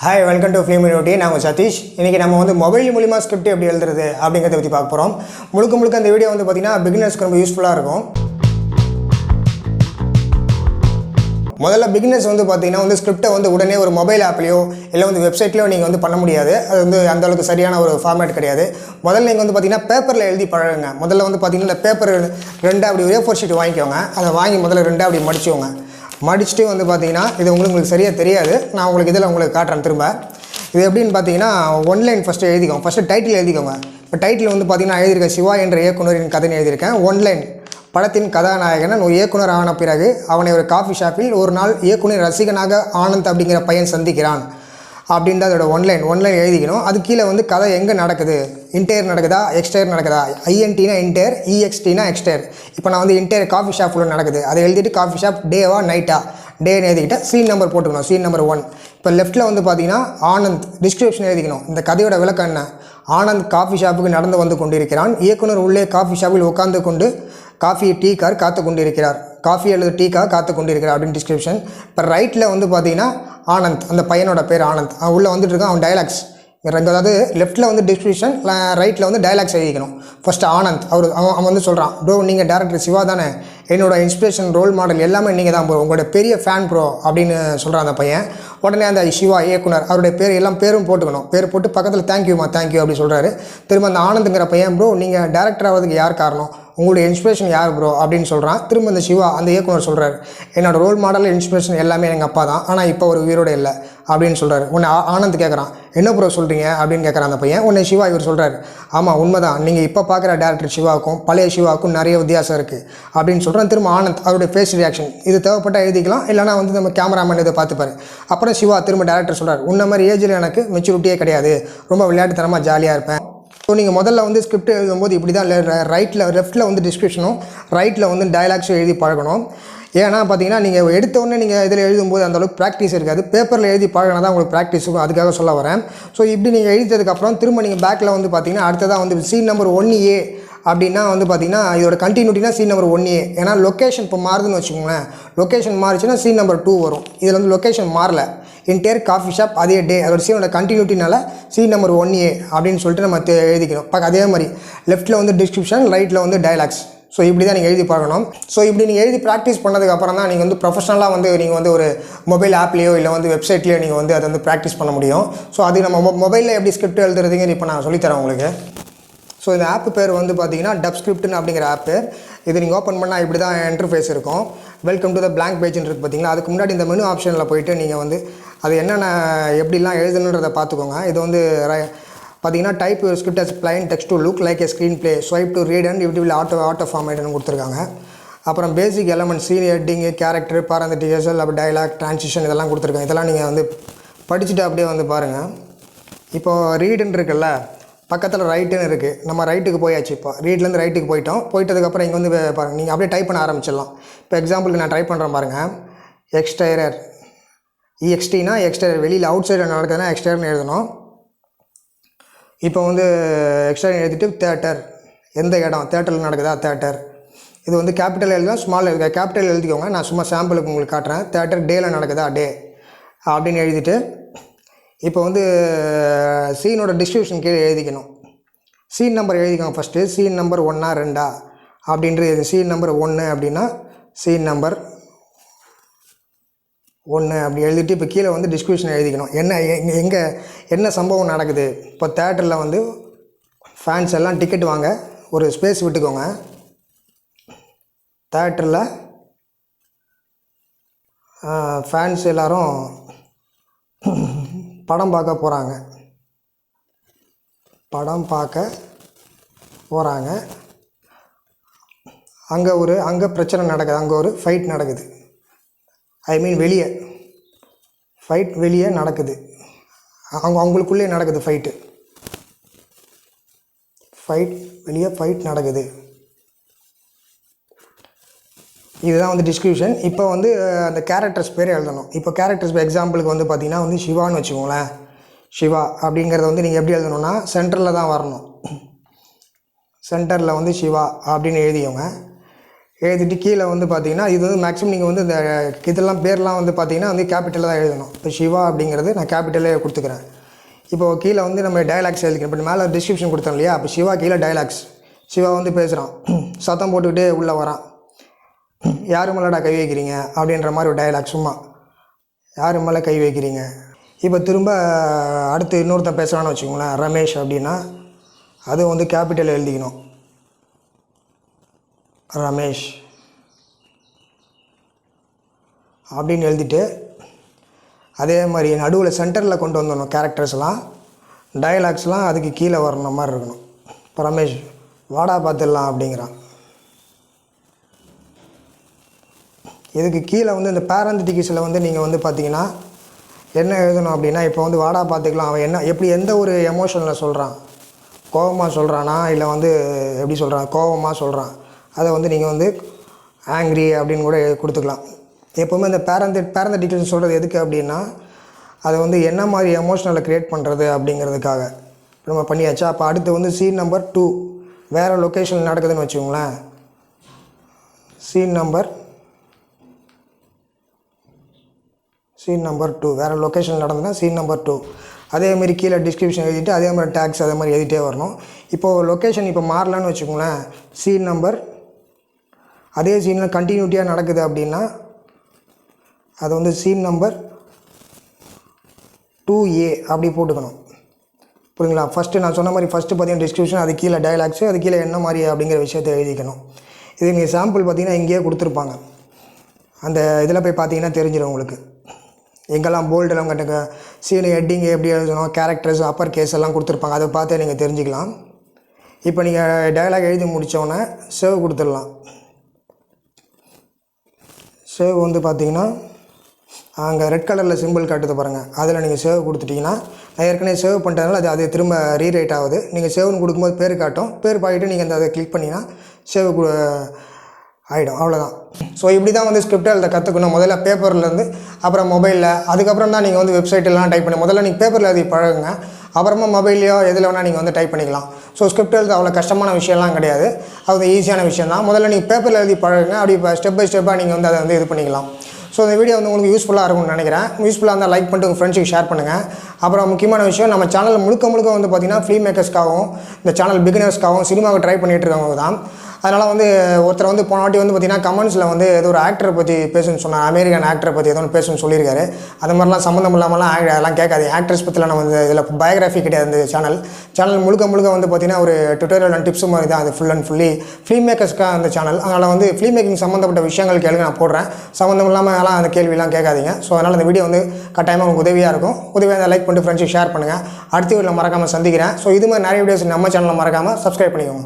Hi, welcome to ஃபிலிமினோட்டி. நான் சதீஷ். இன்றைக்கி நம்ம வந்து மொபைல் மூலிமா ஸ்கிரிப்ட் எப்படி எழுதுறது அப்படிங்கிறத பற்றி பார்க்க போகிறோம். முழுக்க அந்த வீடியோ வந்து பார்த்திங்கன்னா பிகினர்ஸ்க்கு ரொம்ப யூஸ்ஃபுல்லாக இருக்கும். முதல்ல பிகினர்ஸ் வந்து பார்த்திங்கன்னா வந்து ஸ்கிரிப்டை வந்து உடனே ஒரு மொபைல் ஆப்லையோ இல்லை வந்து வெப்சைட்லையோ நீங்கள் வந்து பண்ண முடியாது. அது வந்து அந்தளவுக்கு சரியான ஒரு ஃபார்மேட் கிடையாது. முதல்ல நீங்கள் வந்து பார்த்திங்கன்னா பேப்பரில் எழுதி பழகுங்க. முதல்ல வந்து பார்த்திங்கன்னா இந்த பேப்பர் 2 அப்படி A4 ஷீட் வாங்கிக்கோங்க. அதை வாங்கி முதல்ல 2 அப்படி மடிச்சுக்கோங்க. மடிச்சுட்டு வந்து பார்த்தீங்கன்னா இது உங்களுக்கு சரியாக தெரியாது. நான் உங்களுக்கு இதில் உங்களுக்கு காட்டுறேன் திரும்ப. இது எப்படின்னு பார்த்தீங்கன்னா ஒன்லைன் ஃபஸ்ட்டு எழுதிக்கோங்க. ஃபஸ்ட்டு டைட்டில் எழுதிக்கோங்க. இப்போ டைட்டில் வந்து பார்த்தீங்கன்னா எழுதியிருக்கேன், சிவா என்ற இயக்குனரின் கதைன்னு எழுதியிருக்கேன். ஒன்லைன், படத்தின் கதாநாயகன் ஒரு இயக்குனர் ஆன பிறகு அவனை ஒரு காஃபி ஷாப்பில் ஒரு நாள் இயக்குனர் ரசிகனாக ஆனந்த் அப்படிங்கிற பையன் சந்திக்கிறான் அப்படின்னு அதோட ஒன்லைன் எழுதிக்கணும். அது கீழே வந்து கதை எங்கே நடக்குது, இன்டேர் நடக்குதா எக்ஸ்டேர் நடக்குதா, ஐஎன்டினா இன்டேர், இஎக்ஸ்டினா எக்ஸ்டேர். இப்போ நான் வந்து இன்டேர் காஃபி ஷாப்பில் நடக்குது, அதை எழுதிட்டு காஃபி ஷாப் டேவா நைட்டா, டேன்னு எழுதிக்கிட்டால் சீன் நம்பர் போட்டுக்கணும், சீன் நம்பர் 1. இப்போ லெஃப்ட்டில் வந்து பார்த்தீங்கன்னா ஆனந்த் டிஸ்கிரிப்ஷன் எழுதிக்கணும். இந்த கதையோட விளக்கம் என்ன, ஆனந்த் காஃபி ஷாப்புக்கு நடந்து வந்து கொண்டிருக்கிறான். இயக்குனர் உள்ளே காஃபி ஷாப்பில் உட்கார்ந்து கொண்டு டீக்கார் காத்து கொண்டிருக்கிறார், காஃபி அல்லது டீக்காக காத்து கொண்டிருக்கிறார் அப்படின்னு டிஸ்கிரிப்ஷன். இப்போ ரைட்டில் வந்து பார்த்தீங்கன்னா ஆனந்த், அந்த பையனோட பேர் ஆனந்த், அவன் உள்ளே வந்துட்டு இருக்கான், அவன் டைலாக்ஸ். அதாவது லெஃப்ட்டில் வந்து டிஸ்கிரிப்ஷன், ரைட்டில் வந்து டைலாக்ஸ் எழுதிக்கணும். ஃபஸ்ட்டு ஆனந்த் அவன் வந்து சொல்கிறான், ப்ரோ நீங்கள் டேரக்டர் சிவா தானே, என்னோட இன்ஸ்பிரேஷன் ரோல் மாடல் எல்லாமே நீங்கள் தான் ப்ரோ, உங்களோட பெரிய ஃபேன் ப்ரோ அப்படின்னு சொல்கிறான் அந்த பையன். உடனே அந்த சிவா இயக்குனர் அவருடைய பேரும் போட்டுக்கணும். பேர் போட்டு பக்கத்தில் தேங்க்யூ அப்படி சொல்கிறாரு. திரும்ப அந்த ஆனந்துங்கிற பையன், ப்ரோ நீங்கள் டேரக்டர் ஆகிறதுக்கு யார் காரணம், உங்களுடைய இன்ஸ்பிரேஷன் யார் ப்ரோ அப்படின்னு சொல்கிறான். திரும்ப அந்த சிவா அந்த இயக்குனர் சொல்கிறார், என்னோடய ரோல் மாடல் இன்ஸ்பிரேஷன் எல்லாமே எங்கள் அப்பா தான், ஆனால் இப்போ ஒரு உயிரோடு இல்லை அப்படின்னு சொல்கிறார். உன்னை ஆனந்த் கேட்குறான், என்ன ப்ரோ சொல்கிறீங்க அப்படின்னு கேட்குறான் அந்த பையன். உன்னை சிவா இவர் சொல்கிறார், ஆமாம் உண்மைதான், நீங்கள் இப்போ பார்க்குற டேரக்டர் சிவாவுக்கும் பழைய சிவாவுக்கும் நிறைய வித்தியாசம் இருக்குது அப்படின்னு சொல்கிறேன். திரும்ப ஆனந்த் அவருடைய ஃபேஸ் ரியாக்ஷன், இது தேவைப்பட்டால் எழுதிக்கலாம், இல்லைனா வந்து நம்ம கேமராமேன் இதை பார்த்துப்பாரு. அப்புறம் சிவா திரும்ப டேரக்டர் சொல்கிறார், உன்ன மாதிரி ஏஜில் எனக்கு மெச்சூரிட்டியே கிடையாது, ரொம்ப விளையாட்டுத்தனமாக ஜாலியாக இருப்பேன். ஸோ நீங்கள் முதல்ல வந்து ஸ்கிரிப்ட் எழுதும்போது இப்படி தான் லெஃப்ட்டில் வந்து டிஸ்கிரிப்ஷனும் ரைட்டில் வந்து டைலாக்ஸும் எழுதி பழகணும். ஏன்னா பார்த்தீங்கன்னா நீங்கள் எடுத்தோடனே நீங்கள் இதில் எழுதும்போது அந்தளவுக்கு ப்ராக்டிஸ் இருக்காது. பேப்பரில் எழுதி பழகினா தான் உங்களுக்கு ப்ராக்டிஸ் இருக்கும், அதுக்காக சொல்ல வரேன். ஸோ இப்படி நீங்கள் எழுதினதுக்கப்புறம் திரும்ப நீங்கள் பேக்கில் வந்து பார்த்தீங்கன்னா அடுத்ததாக வந்து சீன் நம்பர் 1A அப்படின்னா வந்து பார்த்திங்கன்னா இதோட கண்டினியூட்டினா சீன் நம்பர் 1A. ஏன்னா லொக்கேஷன் இப்போ மாறுதுன்னு வச்சுக்கோங்களேன், லொக்கேஷன் மாறிச்சுன்னா சீன் நம்பர் 2 வரும். இதில் வந்து லொக்கேஷன் மாறல, இன்டேர் காஃபி ஷாப் அதே டே, அதோட சீனோட கண்டினியூட்டினால சீன் நம்பர் 1A அப்படின்னு சொல்லிட்டு நம்ம எழுதிக்கணும். அதே மாதிரி லெஃப்ட்டில் வந்து டிஸ்கிரிப்ஷன், ரைட்டில் வந்து டைலாக்ஸ். ஸோ இப்படி தான் நீங்கள் எழுதி பார்க்கணும். ஸோ இப்படி நீங்கள் எழுதி ப்ராக்டிஸ் பண்ணதுக்கப்புறம் தான் நீங்கள் வந்து ப்ரொஃபஷனலாக வந்து நீங்கள் வந்து ஒரு மொபைல் ஆப்லேயோ இல்லை வந்து வெப்சைட்லேயோ நீங்கள் வந்து அதை வந்து ப்ராக்டிஸ் பண்ண முடியும். ஸோ அது நம்ம மொபைலில் எப்படி ஸ்கிரிப்ட் எழுதுறதுங்க இப்போ நான் சொல்லித்தரேன் உங்களுக்கு. ஸோ இந்த ஆப்பு பேர் வந்து பார்த்தீங்கன்னா டப்ஸ்கிரிப்ட்னு அப்படிங்கிற ஆப்பு. இது நீங்கள் ஓப்பன் பண்ணால் இப்படி தான் இன்டர்ஃபேஸ் இருக்கும். வெல்கம் டு த பிளாங்க் பேஜ்னு இருக்குது பார்த்தீங்களா. அதுக்கு முன்னாடி இந்த மெனு ஆப்ஷனில் போய்ட்டு நீங்கள் வந்து அது என்னென்ன எப்படிலாம் எழுதணுன்றதை பார்த்துக்கோங்க. இது வந்து பார்த்தீங்கன்னா type script as plain text to look like a screenplay, swipe to read and it will auto ஃபார்மேட்னு கொடுத்துருக்காங்க. அப்புறம் basic element, scene heading, character, parenthetical, அப்போ டைலாக், ட்ரான்சிஷன் இதெல்லாம் கொடுத்துருக்காங்க. இதெல்லாம் நீங்கள் வந்து படிச்சுட்டு அப்படியே வந்து பாருங்கள். இப்போது ரீடுன்னு இருக்குல்ல, பக்கத்தில் ரைட்டுன்னு இருக்குது, நம்ம ரைட்டுக்கு போயாச்சு. இப்போ ரீட்லேருந்து ரைட்டுக்கு போயிட்டதுக்கப்புறம் இங்கே வந்து பாருங்கள், நீங்கள் அப்படியே டைப் பண்ண ஆரம்பிச்சிடலாம். இப்போ எக்ஸாம்பிளுக்கு நான் டைப் பண்ணுறேன் பாருங்கள், எக்ஸ்டைரர், இஎக்ஸ்டினா எக்ஸ்டைரர், வெளியில் அவுட் சைடில் நடக்குதுன்னா எக்ஸ்டைர்னு எழுதணும். இப்போ வந்து எக்ஸ்டைர் எழுதிட்டு தேட்டர், எந்த இடம் தேட்டரில் நடக்குதா தேட்டர். இது வந்து கேபிட்டல் எழுதலாம், ஸ்மால் கேபிட்டல் எழுதிக்கோங்க. நான் சும்மா சாம்பிளுக்கு உங்களுக்கு காட்டுறேன். தேட்டர் டேயில் நடக்குதா டே அப்படின்னு எழுதிட்டு இப்போ வந்து சீனோட டிஸ்கிரிப்ஷன் கீழே எழுதிக்கணும். சீன் நம்பர் எழுதிக்கோங்க. ஃபஸ்ட்டு சீன் நம்பர் 1ஆ 2ஆ அப்படின்றது. சீன் நம்பர் 1 அப்படின்னா சீன் நம்பர் 1 அப்படி எழுதிட்டு இப்போ கீழே வந்து டிஸ்கிரிப்ஷன் எழுதிக்கணும். என்ன சம்பவம் நடக்குது. இப்போ தேட்டரில் வந்து ஃபேன்ஸ் எல்லாம் டிக்கெட் வாங்க ஒரு ஸ்பேஸ் விட்டுக்கோங்க. தேட்டரில் ஃபேன்ஸ் எல்லோரும் படம் பார்க்க போகிறாங்க. அங்கே பிரச்சனை நடக்குது, அங்கே ஒரு ஃபைட் நடக்குது. வெளியே நடக்குது, அவங்களுக்குள்ளே நடக்குது ஃபைட் நடக்குது. இதுதான் வந்து டிஸ்கிரிப்ஷன். இப்போ வந்து அந்த கேரக்டர்ஸ் பேர் எழுதணும். இப்போ கேரக்டர்ஸ் எக்ஸாம்பிளுக்கு வந்து பார்த்திங்கன்னா வந்து சிவான்னு வச்சுக்கோங்களேன். சிவா அப்படிங்கிறத வந்து நீங்கள் எப்படி எழுதணுன்னா சென்டரில் தான் வரணும். சென்டரில் வந்து சிவா அப்படின்னு எழுதிக்கோங்க. எழுதிட்டு கீழே வந்து பார்த்தீங்கன்னா இது வந்து மேக்ஸிமம் நீங்கள் வந்து இந்த இதெல்லாம் பேர்லாம் வந்து பார்த்தீங்கன்னா வந்து கேபிட்டலில் தான் எழுதணும். இப்போ சிவா அப்படிங்கிறது நான் கேபிட்டலே கொடுத்துக்கிறேன். இப்போது கீழே வந்து நம்ம டைலாக்ஸ் எழுதிக்கிறேன். இப்போ மேலே டிஸ்கிரிப்ஷன் கொடுத்தோம் இல்லையா, அப்போ சிவா கீழே டைலாக்ஸ். சிவா வந்து பேசுகிறான், சத்தம் போட்டுக்கிட்டே உள்ளே வரான். யார் மேலடா கை வைக்கிறீங்க அப்படின்ற மாதிரி ஒரு டைலாக். சும்மா யார் மேலே கை வைக்கிறீங்க. இப்போ திரும்ப அடுத்து இன்னொருத்தன் பேசுகிறான்னு வச்சுக்கோங்களேன், ரமேஷ் அப்படின்னா அது வந்து கேபிட்டல் எழுதிக்கணும். ரமேஷ் அப்படின்னு எழுதிட்டு அதே மாதிரி நடுவில் சென்டரில் கொண்டு வந்துடணும். கேரக்டர்ஸ்லாம் டயலாக்ஸ்லாம் அதுக்கு கீழே வரணும் மாதிரி இருக்கணும். இப்போ ரமேஷ் வாடா பார்த்துடலாம் அப்படிங்கிறான். இதுக்கு கீழே வந்து இந்த பேரந்திட்டிக்ஸில் வந்து நீங்கள் வந்து பார்த்தீங்கன்னா என்ன எழுதணும் அப்படின்னா, இப்போ வந்து வாடா பார்த்துக்கலாம் அவன் என்ன எப்படி எந்த ஒரு எமோஷனில் சொல்கிறான், கோபமாக சொல்கிறானா இல்லை வந்து எப்படி சொல்கிறான், கோபமாக சொல்கிறான், அதை வந்து நீங்கள் வந்து ஆங்க்ரி அப்படின்னு கூட கொடுத்துக்கலாம். எப்போவுமே இந்த பேரந்திட்டிக்ஸ் சொல்கிறது எதுக்கு அப்படின்னா, அதை வந்து என்ன மாதிரி எமோஷனலை க்ரியேட் பண்ணுறது அப்படிங்கிறதுக்காக நம்ம பண்ணியாச்சா. அப்போ அடுத்து வந்து சீன் நம்பர் 2 வேறு லொக்கேஷனில் நடக்குதுன்னு வச்சுக்கோங்களேன். சீன் நம்பர் 2 வேறு லொக்கேஷன் நடந்ததுன்னா சீன் நம்பர் 2 அதேமாரி கீழே டிஸ்கிரிப்ஷன் எழுதிட்டு அதே மாதிரி டேக்ஸ் அதே மாதிரி எழுதிட்டே வரணும். இப்போது லொக்கேஷன் இப்போ மாறலான்னு வச்சுக்கோங்களேன். சீன் நம்பர் அதே சீனில் கண்டினியூட்டியாக நடக்குது அப்படின்னா அது வந்து சீன் நம்பர் 2A அப்படி போட்டுக்கணும். புரியுங்களா. ஃபஸ்ட்டு நான் சொன்ன மாதிரி ஃபஸ்ட்டு பார்த்தீங்கன்னா டிஸ்கிரிப்ஷன், அது கீழே டைலாக்ஸு, அது கீழே என்ன மாதிரி அப்படிங்கிற விஷயத்தை எழுதிக்கணும். இது நீங்கள் சாம்பிள் பார்த்தீங்கன்னா இங்கேயே கொடுத்துருப்பாங்க. அந்த இதில் போய் பார்த்தீங்கன்னா தெரிஞ்சிடும் உங்களுக்கு எங்கெல்லாம் போல்டெல்லாம் கட்டுங்க, சீனு ஹெட்டிங் எப்படி எழுதணும், கேரக்டர்ஸ் அப்பர் கேஸ் எல்லாம் கொடுத்துருப்பாங்க. அதை பார்த்தே நீங்கள் தெரிஞ்சுக்கலாம். இப்போ நீங்கள் டயலாக் எழுதி முடித்தோடனே சேவ் கொடுத்துடலாம். சேவ் வந்து பார்த்தீங்கன்னா அங்கே ரெட் கலரில் சிம்பிள் காட்டுது பாருங்கள், அதில் நீங்கள் சேவ் கொடுத்துட்டிங்கன்னா நான் ஏற்கனவே சேவ் பண்ணிட்டதுனால அது திரும்ப ரீரைட் ஆகுது. நீங்கள் சேவ்னு கொடுக்கும்போது பேர் காட்டும், பேர் பாக்கிட்டு நீங்கள் அதை கிளிக் பண்ணிங்கன்னா சேவ் ஆகிடும். அவ்வளோதான். ஸோ இப்படி தான் வந்து ஸ்கிரிப்ட் எழுத கற்றுக்கணும். முதல்ல பேப்பர்லேருந்து, அப்புறம் மொபைலில், அதுக்கப்புறம் தான் நீங்கள் வந்து வெப்சைட்டெல்லாம் டைப் பண்ணி முதல்ல நீங்கள் பேப்பரில் எழுதி பழகுங்க. அப்புறமா மொபைல்லையோ எதில் வேணால் நீங்கள் வந்து டைப் பண்ணிக்கலாம். ஸோ ஸ்கிரிப்ட் எழுத அவ்வளோ கஷ்டமான விஷயம்லாம் கிடையாது, அது ஈஸியான விஷயம் தான். முதல்ல நீங்கள் பேப்பரில் எழுதி பழகுங்க. அப்படி இப்போ ஸ்டெப் பை ஸ்டெப்பாக நீங்கள் வந்து அதை வந்து இது பண்ணிக்கலாம். ஸோ இந்த வீடியோ வந்து உங்களுக்கு யூஸ்ஃபுல்லாக இருக்கும்னு நினைக்கிறேன். யூஸ்ஃபுல்லாக இருந்தால் லைக் பண்ணிட்டு உங்கள் ஃப்ரெண்ட்ஸுக்கு ஷேர் பண்ணுங்கள். அப்புறம் முக்கியமான விஷயம், நம்ம சேனல் முழுக்க வந்து பார்த்திங்கன்னா ஃபிலிம் மேக்கர்ஸ்க்காகவும் இந்த சேனல் பிகினர்ஸ்க்காகவும் சினிமாவை ட்ரை பண்ணிகிட்டு இருக்கவங்க தான். அதனால் வந்து ஒருத்தர் வந்து போன வாட்டி வந்து பார்த்திங்கன்னா கமெண்ட்ஸில் வந்து ஏதோ ஒரு ஆக்டரை பற்றி பேசுன்னு சொன்னார், அமெரிக்கன் ஆக்டரை பற்றி ஏதோ ஒன்று பேசுன்னு சொல்லியிருக்காரு. அது மாதிரிலாம் சம்மந்தம் இல்லாமலாம் அதெல்லாம் கேட்காது. ஆக்ட்ரஸ் பற்றிலாம் நம்ம வந்து இதில் பயோகிராஃபி கிடையாது. இந்த சேனல் முழுக்க வந்து பார்த்திங்கன்னா ஒரு டுட்டோரியல் அண்ட் டிப்ஸ் மாதிரி தான். அது ஃபுல் அண்ட் ஃபுல்லி ஃபிலிம் மேக்கர்ஸ்க்காக அந்த சேனல். அதனால் வந்து ஃபிலிம் மேக்கிங் சம்மந்தப்பட்ட விஷயங்கள் கேள்வி நான் போடுறேன். சம்மந்தம் இல்லாமல் எல்லாம் அந்த கேள்வியெல்லாம் கேட்காதீங்க. ஸோ அதனால் இந்த வீடியோ வந்து கட்டாயமாக உங்களுக்கு உதவியாக இருக்கும். உதவியாக லைக் பண்ணிட்டு ஃப்ரெண்ட்ஸுக்கு ஷேர் பண்ணுங்கள். அடுத்த வீடியோவில் மறக்காமல் சந்திக்கிறேன். ஸோ இது மாதிரி நிறைய வீடியோஸ் நம்ம சேனலில் மறக்காமல் சப்ஸ்கிரைப் பண்ணிக்கோங்க.